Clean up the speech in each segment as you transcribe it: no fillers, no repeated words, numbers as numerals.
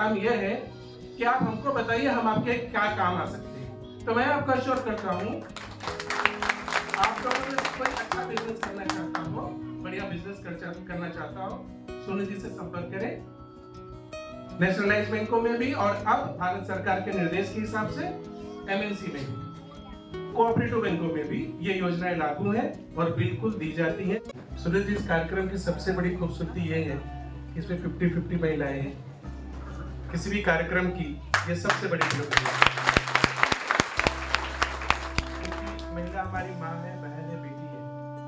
काम यह है कि आप हमको बताइए हम आपके क्या काम आ सकते हैं। तो मैं आपको अश्योर करता हूँ, आप लोगों में कोई अच्छा बिजनेस करना चाहता हो, बढ़िया बिजनेस करना चाहता हो, सुनिधि से संपर्क करें। नेशनलाइज बैंकों में भी और अब भारत सरकार के निर्देश के हिसाब से एमएनसी में भी, कोऑपरेटिव बैंकों में भी ये योजनाएं लागू हैं और बिल्कुल दी जाती हैं। सुनिधि इस कार्यक्रम की सबसे बड़ी खूबसूरती ये है कि इसमें 50-50 महिलाएं हैं। किसी भी कार्यक्रम की ये सबसे बड़ी उपलब्धि है, क्योंकि महिला हमारी माँ है, बहन है, बेटी है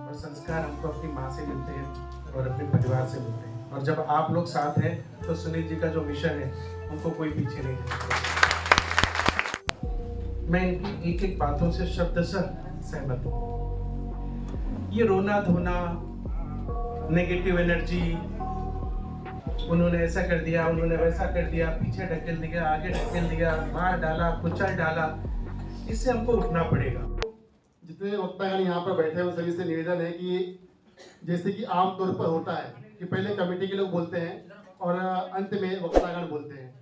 और संस्कार हमको अपनी माँ से मिलते हैं और अपने परिवार से मिलते हैं। और जब आप लोग साथ हैं तो सुनील जी का जो मिशन है उनको कोई पीछे नहीं छोड़ता। मैं इनकी एक एक बातों से शब्दशः सहमत हूँ। ये रोना धोना, नेगेटिव एनर्जी, उन्होंने ऐसा कर दिया, उन्होंने वैसा कर दिया, पीछे ढकेल दिया, आगे ढकेल दिया, मार डाला, कुचल डाला, इससे हमको उठना पड़ेगा। जितने वक्तागण यहाँ पर बैठे हैं सभी से निवेदन है कि जैसे कि आमतौर पर होता है कि पहले कमेटी के लोग बोलते हैं और अंत में वक्तागण बोलते हैं,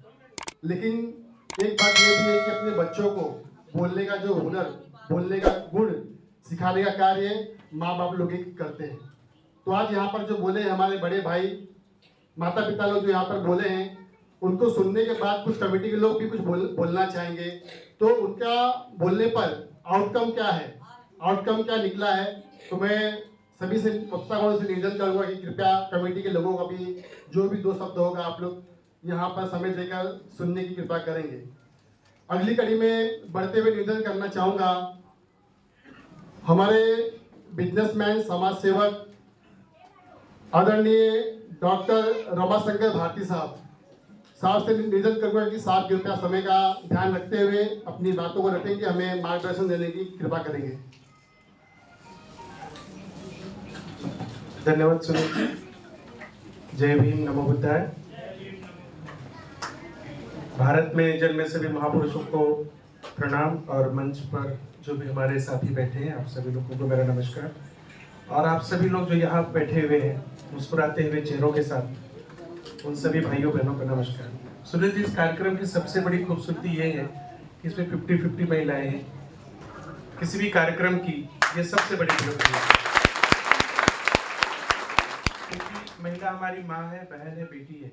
लेकिन एक बात ये भी है कि अपने बच्चों को बोलने का जो हुनर, बोलने का गुण सिखाने का कार्य माँ बाप लोग ही करते हैं। तो आज यहाँ पर जो बोले हमारे बड़े भाई, माता पिता लोग जो यहाँ पर बोले हैं, उनको सुनने के बाद कुछ कमेटी के लोग भी कुछ बोलना चाहेंगे। तो उनका बोलने पर आउटकम क्या है, आउटकम क्या निकला है, तो मैं सभी से वक्तागणों से निवेदन करूँगा कि कृपया कमेटी के लोगों का भी जो भी 2 शब्द होगा आप लोग यहाँ पर समय देकर सुनने की कृपा करेंगे। अगली कड़ी में बढ़ते हुए निवेदन करना चाहूँगा, हमारे बिजनेसमैन, समाज सेवक आदरणीय डॉक्टर रमाशंकर भारती साहब से निवेदन करूंगा कि साहब कृपया समय का ध्यान रखते हुए अपनी बातों को रखेंगे, हमें मार्गदर्शन देने की कृपा करेंगे। धन्यवाद सुनील। जय भीम, नमो बुद्धाय। भारत में जन्मे सभी महापुरुषों को प्रणाम और मंच पर जो भी हमारे साथी बैठे हैं आप सभी लोगों को मेरा नमस्कार। और आप सभी लोग जो यहाँ बैठे हुए हैं मुस्कुराते हुए चेहरों के साथ, उन सभी भाइयों बहनों को नमस्कार। सुनील जी, इस कार्यक्रम की सबसे बड़ी खूबसूरती ये है कि इसमें 50-50 महिलाएं हैं। किसी भी कार्यक्रम की ये सबसे बड़ी उपलब्धि है, क्योंकि महिला हमारी माँ है, बहन है, बेटी है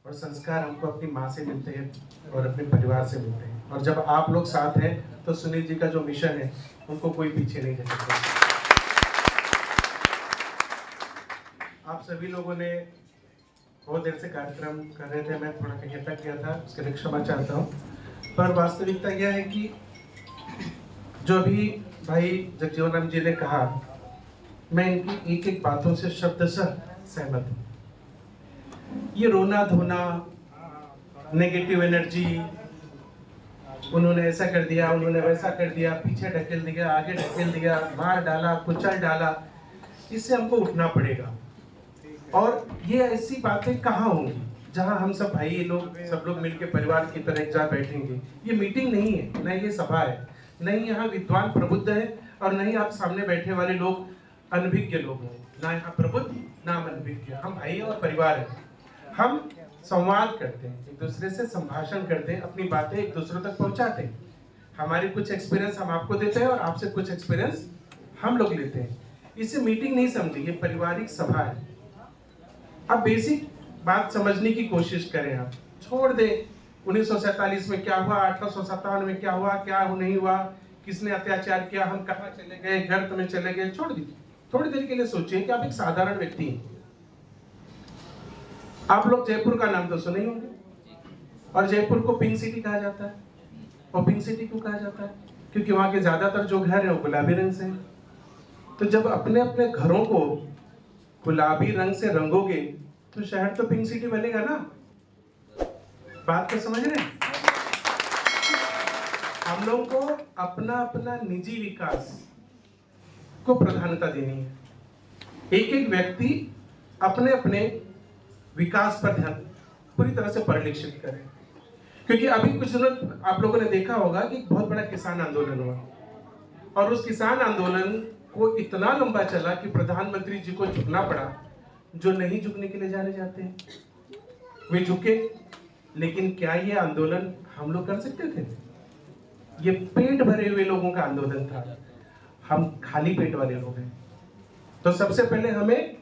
और संस्कार हमको अपनी माँ से मिलते हैं और अपने परिवार से मिलते हैं। और जब आप लोग साथ हैं तो सुनील जी का जो मिशन है उनको कोई पीछे नहीं छोड़ता। आप सभी लोगों ने बहुत देर से कार्यक्रम कर रहे थे, मैं थोड़ा कहीं अटक गया था, उसके लिए क्षमा चाहता हूँ। पर वास्तविकता यह है कि जो अभी भाई जगजीवन राम जी ने कहा, मैं इनकी एक एक बातों से शब्दशः सहमत हूँ। ये रोना धोना, नेगेटिव एनर्जी, उन्होंने ऐसा कर दिया, उन्होंने वैसा कर दिया, पीछे ढकेल दिया, आगे ढकेल दिया, मार डाला, कुचल डाला, इससे हमको उठना पड़ेगा। और ये ऐसी बातें कहाँ होंगी जहाँ हम सब भाई लोग, सब लोग मिलकर परिवार की तरह एक साथ बैठेंगे। ये मीटिंग नहीं है, न ये सभा है, नहीं यहाँ विद्वान प्रबुद्ध है और नहीं आप सामने बैठे वाले लोग अनभिज्ञ लोग हैं। ना यहाँ प्रबुद्ध ना अनभिज्ञ, हम भाई और परिवार हैं। हम संवाद करते हैं, एक दूसरे से संभाषण करते हैं, अपनी बातें एक दूसरे तक पहुँचाते हैं। हमारे कुछ एक्सपीरियंस हम आपको देते हैं और आपसे कुछ एक्सपीरियंस हम लोग लेते हैं। इसे मीटिंग नहीं समझिए, ये पारिवारिक सभा है। अब बेसिक बात समझने की कोशिश करें, आप छोड़ दें 1947 में क्या हुआ, 1857 में क्या हुआ, क्या नहीं हुआ, किसने अत्याचार किया, हम कहाँ चले गए, गर्त में चले गए, छोड़ दीजिए। थोड़ी देर के लिए सोचिए कि आप एक साधारण व्यक्ति हैं। आप लोग जयपुर का नाम तो सुने होंगे, और जयपुर को पिंक सिटी कहा जाता है। और पिंक सिटी क्यों कहा जाता है? क्योंकि वहां के ज्यादातर जो घर है वो गुलाबी रंग से हैं। तो जब अपने अपने घरों को गुलाबी रंग से रंगोगे तो शहर तो पिंक सिटी बनेगा ना। बात को समझ रहे हैं? हम लोगों को अपना अपना निजी विकास को प्रधानता देनी है। एक एक व्यक्ति अपने अपने विकास पर ध्यान पूरी तरह से परिलक्षित करे। क्योंकि अभी कुछ दिनों आप लोगों ने देखा होगा कि बहुत बड़ा किसान आंदोलन हुआ, और उस किसान आंदोलन को इतना लंबा चला कि प्रधानमंत्री जी को झुकना पड़ा। जो नहीं झुकने के लिए जाने जाते हैं वे झुके, लेकिन क्या ये आंदोलन हम लोग कर सकते थे? ये पेट भरे हुए लोगों का आंदोलन था, हम खाली पेट वाले लोग हैं। तो सबसे पहले हमें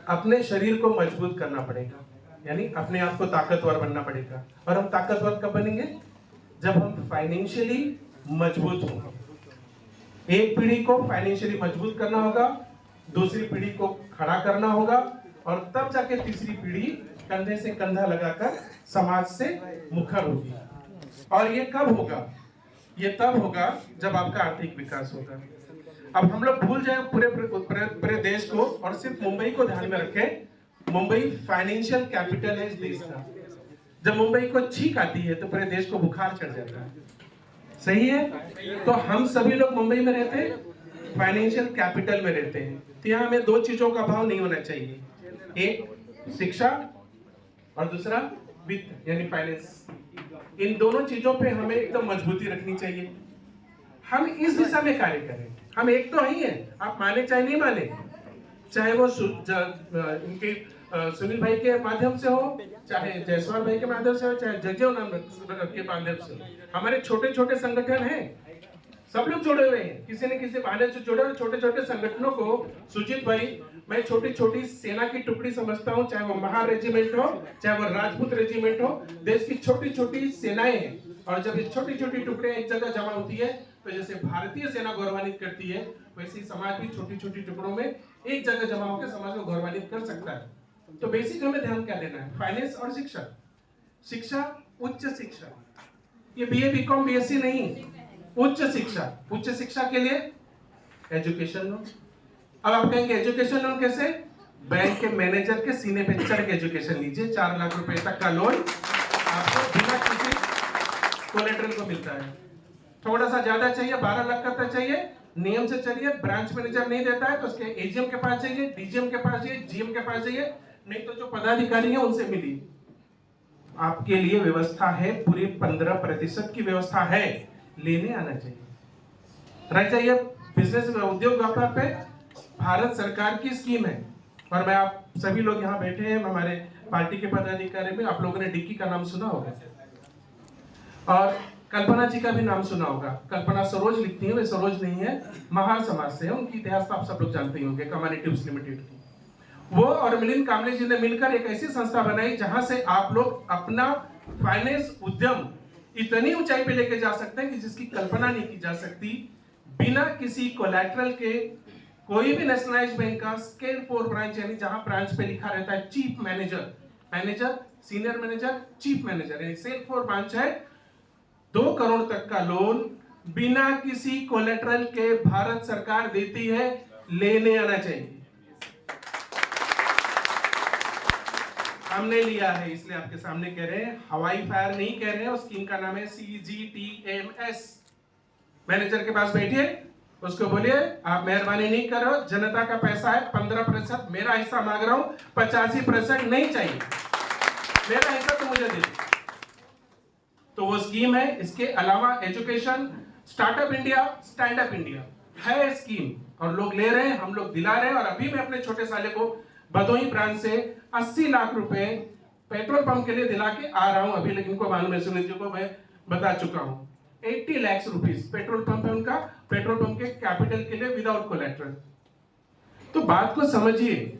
अपने शरीर को मजबूत करना पड़ेगा, यानी अपने आप को ताकतवर बनना पड़ेगा। और हम ताकतवर कब बनेंगे? जब हम फाइनेंशियली मजबूत होंगे। एक पीढ़ी को फाइनेंशियली मजबूत करना होगा, दूसरी पीढ़ी को खड़ा करना होगा, और तब जाके तीसरी पीढ़ी कंधे से कंधा लगाकर समाज से मुखर होगी। और ये कब होगा? ये तब होगा जब आपका आर्थिक विकास होगा। अब हम लोग भूल जाए पूरे देश को और सिर्फ मुंबई को ध्यान में रखें। मुंबई फाइनेंशियल कैपिटल है इस देश का। जब मुंबई को छींक आती है तो पूरे देश को बुखार चढ़ जाता है, सही है? तो हम सभी लोग मुंबई में रहते हैं, फाइनेंशियल कैपिटल में रहते हैं। तो यहाँ हमें दो चीजों का अभाव नहीं होना चाहिए, एक शिक्षा और दूसरा वित्त यानी फाइनेंस। इन दोनों चीजों पे हमें एकदम मजबूती रखनी चाहिए। हम इस दिशा में कार्य करें। हम एक तो ही हैं, आप माने चाहे नहीं माने, चाहे वो इनके सुनील भाई के माध्यम से हो, चाहे जायसवाल भाई के माध्यम से हो, चाहे जगदेव नाम के माध्यम से हो। हमारे छोटे छोटे संगठन हैं, सब लोग जुड़े हुए हैं, किसी न किसी बहाने से जुड़े हुए छोटे छोटे संगठनों को सुजीत भाई मैं छोटी छोटी सेना की टुकड़ी समझता हूँ, चाहे वो महार रेजिमेंट हो, चाहे वो राजपूत रेजिमेंट हो। देश की छोटी छोटी सेनाएं हैं, और जब ये छोटी छोटी टुकड़ियां एक जगह जमा होती है तो जैसे भारतीय सेना गौरवान्वित करती है, वैसे ही समाज भी छोटी छोटी टुकड़ों में एक जगह जमा होकर समाज को गौरवान्वित कर सकता है। तो बेसिक हमें ध्यान क्या देना है? फाइनेंस और शिक्षा। शिक्षा, उच्च शिक्षा, ये बीए बीकॉम बीएससी नहीं, उच्च शिक्षा। उच्च शिक्षा के लिए एजुकेशन लोन। अब आप कहेंगे एजुकेशन लोन कैसे? बैंक के मैनेजर के सीने पे चढ़ के एजुकेशन लीजिए, 4 लाख रुपए तक का लोन आपको बिना किसी कोलेटरल को मिलता है। थोड़ा सा ज्यादा चाहिए, 12 लाख का चाहिए, नियम से चलिए। ब्रांच मैनेजर नहीं देता है तो उसके एजीएम के पास चाहिए, डीजीएम के पास चाहिए, जीएम के पास चाहिए, नहीं तो जो पदाधिकारी है उनसे मिली। आपके लिए व्यवस्था है, पूरी 15% की व्यवस्था है, लेने आना चाहिए। रह जाइए बिजनेस में, उद्योग व्यापार पे भारत सरकार की स्कीम है। और मैं आप सभी लोग यहाँ बैठे हैं, हमारे पार्टी के पदाधिकारी में आप लोगों ने डिक्की का नाम सुना होगा और कल्पना जी का भी नाम सुना होगा। कल्पना सरोज लिखती है, वे सरोज नहीं है, महार समाज से है, उनकी इतिहास तो आप सब लोग जानते ही होंगे, कम्युनिटीज लिमिटेड की। वो और मिलिंद कामले जी ने मिलकर एक ऐसी संस्था बनाई जहां से आप लोग अपना फाइनेंस उद्यम इतनी ऊंचाई पे लेके जा सकते हैं कि जिसकी कल्पना नहीं की जा सकती। बिना किसी कोलैटरल के कोई भी नेशनलाइज्ड बैंक का स्केल 4 ब्रांच, यानी जहां ब्रांच पे लिखा रहता है chief manager, manager, senior manager, chief manager, यानी सेल 4 ब्रांच है, 2 करोड़ तक का लोन बिना किसी कोलेटरल के भारत सरकार देती है, लेने आना चाहिए। हमने लिया है, इसलिए आपके सामने कह रहे हैं, हवाई फायर नहीं कह रहे हैं। उस स्कीम का नाम है CGTMS। मैनेजर के पास बैठिए, उसको बोलिए आप मेहरबानी नहीं करो, जनता का पैसा है, 15% मेरा हिस्सा मांग रहा हूं, 85% नहीं चाहिए, मेरा हिस्सा तो मुझे दे। तो वो स्कीम है। इसके अलावा education, startup India, stand up India है स्कीम, और लोग ले रहे हैं, हम लोग दिला रहे हैं। और अभी मैं अपने छोटे साले को भदोही ब्रांच से 80 लाख रुपए पेट्रोल पंप के लिए दिला के आ रहा हूं अभी, लेकिन को मालूम है, सुनील जी को मैं बता चुका हूं। 80 लाख रुपीस पेट्रोल पंप है उनका, पेट्रोल पंप के कैपिटल के लिए विदाउट कोलेटरल। तो बात को समझिए,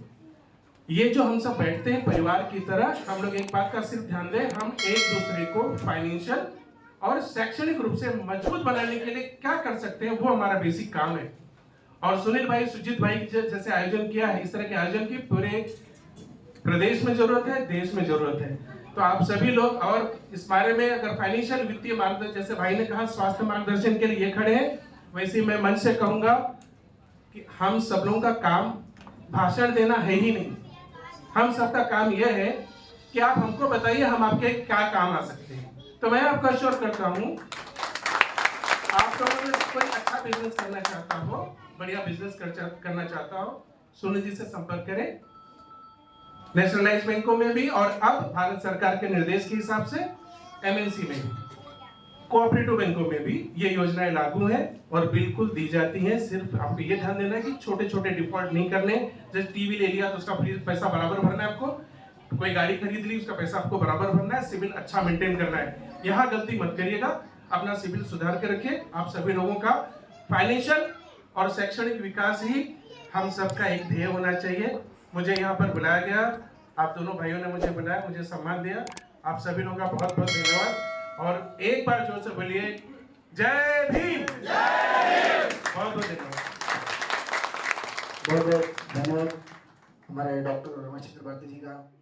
ये जो हम सब बैठते हैं परिवार की तरह, हम लोग एक बात का सिर्फ ध्यान दें, हम एक दूसरे को फाइनेंशियल और शैक्षणिक रूप से मजबूत बनाने के लिए क्या कर सकते हैं, वो हमारा बेसिक काम है। और सुनील भाई, सुजीत भाई जैसे आयोजन किया है, इस तरह के आयोजन की पूरे प्रदेश में जरूरत है, देश में जरूरत है। तो आप सभी लोग, और इस बारे में अगर फाइनेंशियल वित्तीय मार्गदर्शन, जैसे भाई ने कहा स्वास्थ्य मार्गदर्शन के लिए खड़े हैं, वैसे ही मैं मन से कहूंगा कि हम सब लोगों का काम भाषण देना है ही नहीं। हम सबका काम यह है कि आप हमको बताइए हम आपके क्या काम आ सकते हैं। तो मैं आपको अश्योर करता हूं, आप लोगों में कोई अच्छा बिजनेस करना चाहता हो, बढ़िया बिजनेस करना चाहता हो, सुनील जी से संपर्क करें। नेशनलाइज्ड बैंकों में भी, और अब भारत सरकार के निर्देश के हिसाब से MNC में भी, कोऑपरेटिव बैंकों में भी ये योजनाएं लागू हैं और बिल्कुल दी जाती हैं। सिर्फ आपको ये ध्यान देना है कि छोटे छोटे डिफॉल्ट नहीं करने। जैसे टीवी ले लिया तो उसका पैसा बराबर भरना है आपको, कोई गाड़ी खरीद ली, उसका पैसा आपको बराबर भरना है, सिविल अच्छा मेंटेन करना है। यहाँ गलती मत करिएगा, अपना सिविल सुधार के रखिए। आप सभी लोगों का फाइनेंशियल और शैक्षणिक विकास ही हम सबका एक ध्येय होना चाहिए। मुझे यहाँ पर बुलाया गया, आप दोनों भाइयों ने मुझे बुलाया, मुझे सम्मान दिया। आप सभी लोगों का बहुत बहुत धन्यवाद। और एक बार जोर से बोलिए जय भीम। बहुत बहुत धन्यवाद। बहुत बहुत धन्यवाद हमारे डॉक्टर रमेश चक्रवर्ती जी का।